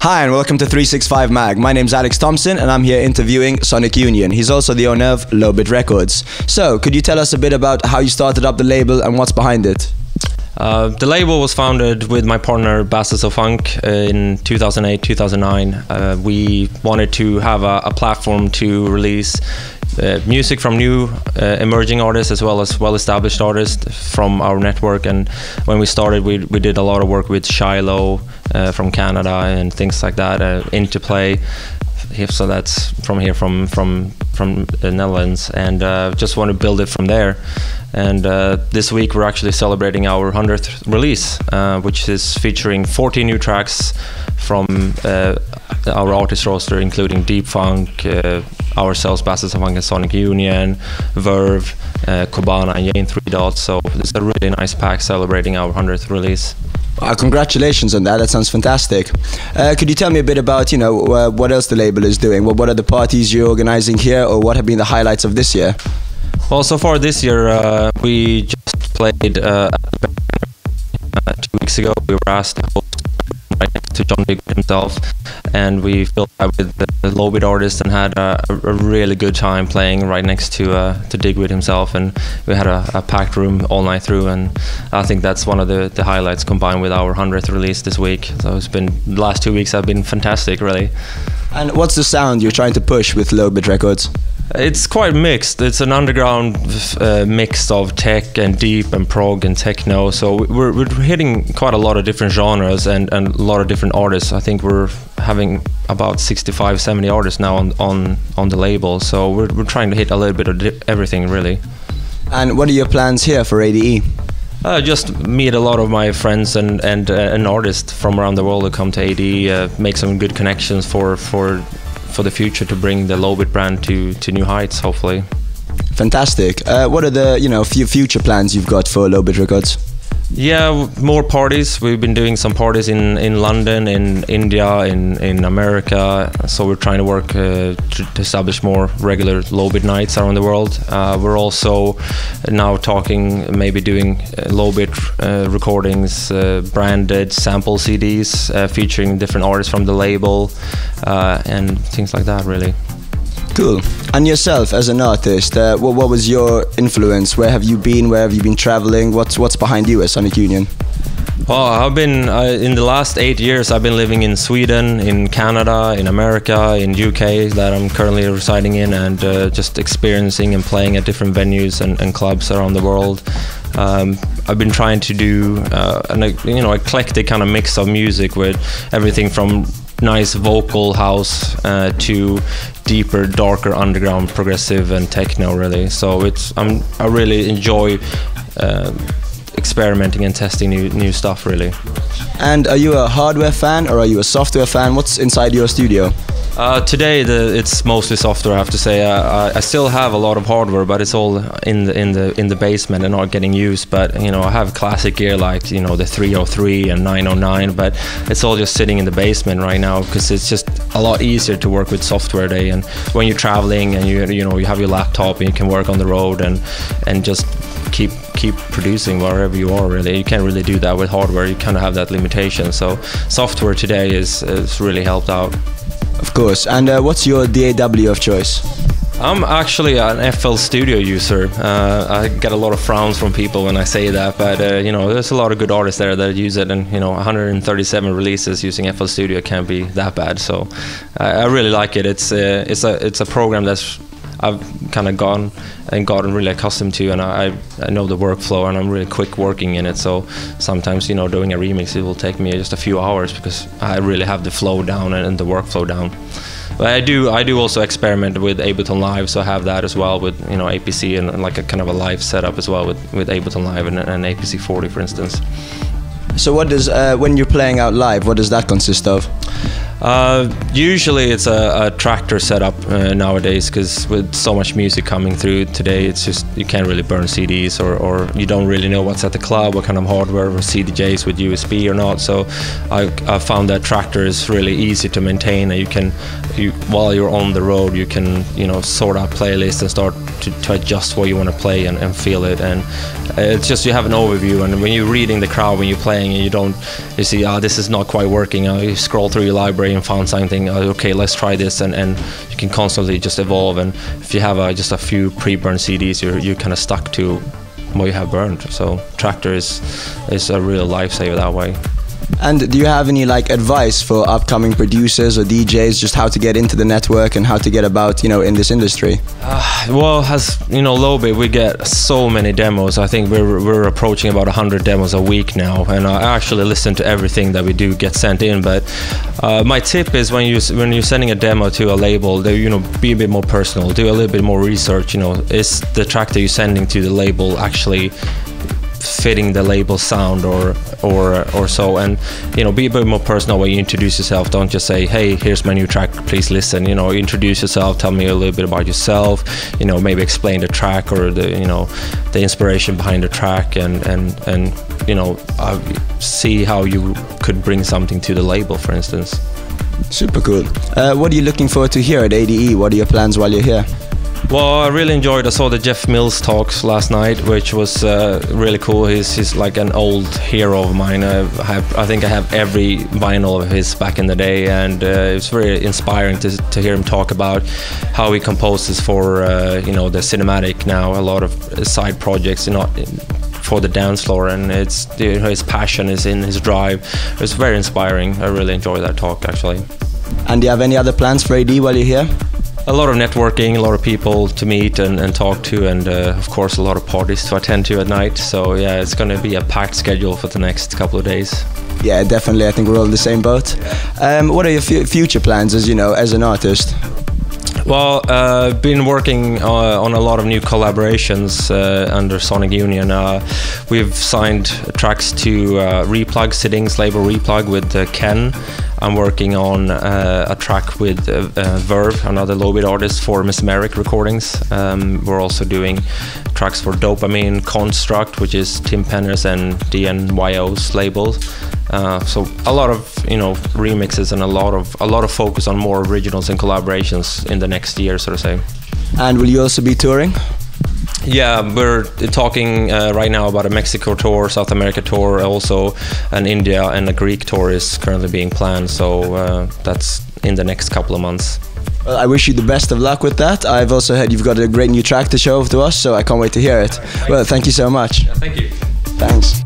Hi and welcome to 365 Mag. My name's Alex Thompson and I'm here interviewing Sonic Union. He's also the owner of Lowbit Records. So, could you tell us a bit about how you started up the label and what's behind it? The label was founded with my partner Bastards of Funk in 2008-2009. We wanted to have a platform to release music from new emerging artists as well as well-established artists from our network. And when we started, we did a lot of work with Shiloh from Canada and things like that, Interplay. So that's from here, from the Netherlands, and just want to build it from there. And this week we're actually celebrating our 100th release, which is featuring 40 new tracks from our artist roster, including Deep Funk, ourselves, Bastards of Funk and Sonic Union, Verve, Kobana and Jane 3 Dots. So it's a really nice pack celebrating our 100th release. Congratulations on that. That sounds fantastic. Could you tell me a bit about, what else the label is doing? What are the parties you're organizing here, or what have been the highlights of this year? Well, so far this year, we just played 2 weeks ago. We were asked to host right next to John Digweed himself, and we filled that with the Lowbit artist and had a really good time playing right next to Digweed himself, and we had a packed room all night through, and I think that's one of the highlights, combined with our 100th release this week. So it's been, the last 2 weeks have been fantastic, really. And what's the sound you're trying to push with Lowbit Records? It's quite mixed. It's an underground mix of tech and deep and prog and techno. So we're hitting quite a lot of different genres and a lot of different artists. I think we're having about 65, 70 artists now on the label. So we're trying to hit a little bit of everything, really. And what are your plans here for ADE? Just meet a lot of my friends and an artist from around the world who come to ADE, make some good connections for the future, to bring the Lowbit brand to new heights, hopefully. Fantastic. What are the few future plans you've got for Lowbit Records? Yeah, more parties. We've been doing some parties in London, in India, in America. So we're trying to work to establish more regular Lowbit nights around the world. We're also now talking, maybe doing Lowbit recordings, branded sample CDs featuring different artists from the label, and things like that, really. Cool. And yourself as an artist, what was your influence? Where have you been? Where have you been traveling? What's behind you at Sonic Union? Well, I've been in the last 8 years. I've been living in Sweden, in Canada, in America, in UK that I'm currently residing in, and just experiencing and playing at different venues and clubs around the world. I've been trying to do an eclectic kind of mix of music, with everything from nice vocal house to deeper, darker underground progressive and techno, really. So I really enjoy experimenting and testing new stuff, really. And are you a hardware fan or are you a software fan? What's inside your studio? Today it's mostly software, I have to say. I still have a lot of hardware, but it's all in the basement and not getting used. But I have classic gear like the 303 and 909, but it's all just sitting in the basement right now because it's just a lot easier to work with software today. And when you're traveling and you have your laptop and you can work on the road and just keep producing wherever you are, really. You can't really do that with hardware. You kind of have that limitation. So software today is really helped out. Of course. And what's your DAW of choice? I'm actually an FL Studio user. I get a lot of frowns from people when I say that, but there's a lot of good artists there that use it, and 137 releases using FL Studio can't be that bad. So I really like it. It's a program that's I've kind of gotten really accustomed to, and I know the workflow, and I'm really quick working in it. So sometimes doing a remix, it will take me just a few hours because I really have the flow down and the workflow down. But I do also experiment with Ableton Live, so I have that as well with APC and like a kind of a live setup as well with Ableton Live and APC 40, for instance. So what does when you're playing out live, what does that consist of? Usually it's a tractor setup nowadays, because with so much music coming through today, it's just you can't really burn CDs, or you don't really know what's at the club, what kind of hardware, or CDJs with USB or not. So I found that tractor is really easy to maintain, and while you're on the road, you can sort out playlists and start to adjust what you want to play and feel it. And it's just you have an overview, and when you're reading the crowd when you're playing, and you see this is not quite working, you scroll through your library discovery and found something. Okay, let's try this, and you can constantly just evolve. And if you have just a few pre-burned CDs, you're kind of stuck to what you have burned. So Tractor is a real lifesaver that way. And do you have any like advice for upcoming producers or DJs, just how to get into the network and how to get about, you know, in this industry? Well, as you know, Lowbit, we get so many demos. I think we're approaching about 100 demos a week now, and I actually listen to everything that we do get sent in. But my tip is when you're sending a demo to a label, you know, be a bit more personal, do a little bit more research. You know, is the track that you're sending to the label actually fitting the label sound or so, and you know, be a bit more personal when you introduce yourself. Don't just say, hey, here's my new track, please listen. You know, introduce yourself, tell me a little bit about yourself, you know, maybe explain the track or the, you know, the inspiration behind the track, and you know, see how you could bring something to the label, for instance. Super cool. What are you looking forward to here at ADE? What are your plans while you're here? Well, I really enjoyed. I saw the Jeff Mills talks last night, which was really cool. He's like an old hero of mine. I think I have every vinyl of his back in the day, and it was very inspiring to hear him talk about how he composes for you know, the cinematic now. A lot of side projects, you know, for the dance floor, and it's, you know, his passion is in his drive. It was very inspiring. I really enjoyed that talk, actually. And do you have any other plans for AD while you're here? A lot of networking, a lot of people to meet and talk to, and of course a lot of parties to attend to at night. So yeah, it's going to be a packed schedule for the next couple of days. Yeah, definitely. I think we're all in the same boat. What are your future plans, as you know, as an artist? Well, I've been working on a lot of new collaborations under Sonic Union. We've signed tracks to Replug, Sidding's label Replug, with Ken. I'm working on a track with Verve, another Lowbit artist, for Mesmeric Recordings. We're also doing tracks for Dopamine Construct, which is Tim Penner's and DNYO's label. So a lot of, you know, remixes and a lot of focus on more originals and collaborations in the next year, so to say. And will you also be touring? Yeah, we're talking right now about a Mexico tour, South America tour, also an India and a Greek tour is currently being planned. So that's in the next couple of months. Well, I wish you the best of luck with that. I've also heard you've got a great new track to show off to us, so I can't wait to hear it. Well, thank you so much. Yeah, thank you. Thanks.